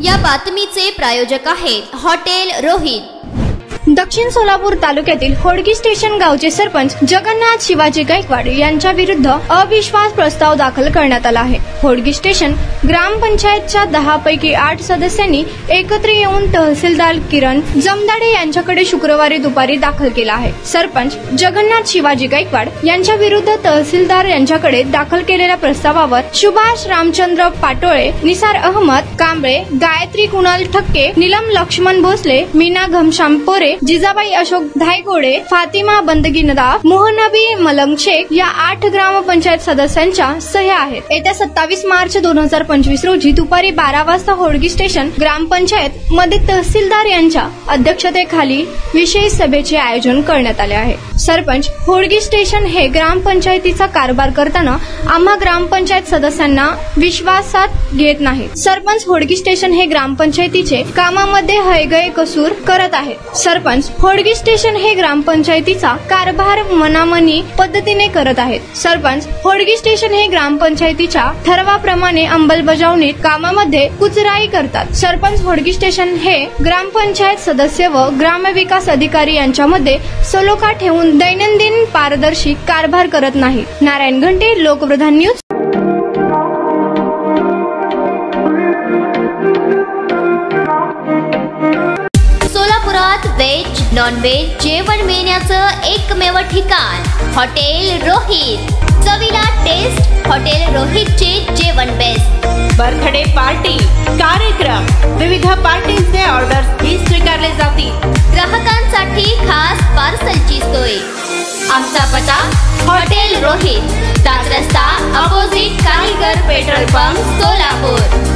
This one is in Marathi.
या बातमीचे प्रायोजक आहेत हॉटेल रोहित। दक्षिण सोलापूर तालुक्यातील होडगी स्टेशन गावचे सरपंच जगन्नाथ शिवाजी गायकवाड यांच्या विरुद्ध अविश्वास प्रस्ताव दाखल करण्यात आला आहे। होडगी स्टेशन ग्रामपंचायतच्या 10 पैकी 8 सदस्यांनी एकत्र येऊन तहसीलदार किरण जमदाडे यांच्याकडे शुक्रवारी दुपारी दाखल केला आहे। सरपंच जगन्नाथ शिवाजी गायकवाड यांच्या विरुद्ध तहसीलदार यांच्याकडे दाखल केलेल्या प्रस्तावावर सुभाष रामचंद्र पाटोळे, निसार अहमद कांबळे, गायत्री कुणाल ठक्के, नीलम लक्ष्मण भोसले, मीना घमश्याम पोरे, जिजाबाई अशोक धायगोडे, फातिमा बंदगी नदाफ, मोहनबी मलंग शेख या 8 ग्रामपंचायत सदस्यांच्या सह्या आहेत। येत्या 27 मार्च 2025 रोजी दुपारी 12 वाजता होडगी स्टेशन ग्रामपंचायत मध्ये तहसीलदार यांच्या अध्यक्षतेखाली विशेष सभेचे आयोजन करण्यात आले आहे। सरपंच होडगी स्टेशन हे ग्रामपंचायतीचा कारभार करताना आम्हा ग्रामपंचायत सदस्यांना विश्वासात घेत नाही। सरपंच होडगी स्टेशन हे ग्रामपंचायतीचे कामामध्ये हयगय कसूर करत आहेत। सरपंच होडगी स्टेशन हे ग्रामपंचायतीचा कारभार मनामनी पद्धतीने करत आहेत। सरपंच होडगी स्टेशन हे ग्रामपंचायतीच्या ठरावाप्रमाणे अंमलबजावणीत कामामध्ये कुचराई करतात। सरपंच होडगी स्टेशन हे ग्रामपंचायत सदस्य व ग्रामविकास अधिकारी यांच्यामध्ये सलोखा ठेवून दैनंदिन पारदर्शी कारभार करत नाही। नारायण घंटे, लोकप्रधान न्यूज। सोलापुरात वेज नॉन वेज जेवण मिळण्याचं एकमेव ठिकाण हॉटेल रोहित। चवीला टेस्ट, हॉटेल रोहितचे जेवण बेस्ट। बर्थडे पार्टी, कार्यक्रम, विविध पार्टीचे ऑर्डर्स ही स्वीकारले जातील। ग्राहकांसाठी खास पार्सलची सोय। आमचा पत्ता हॉटेल रोहित, 7 रस्ता अपोजिट कारीगर पेट्रोल पंप, सोलापूर।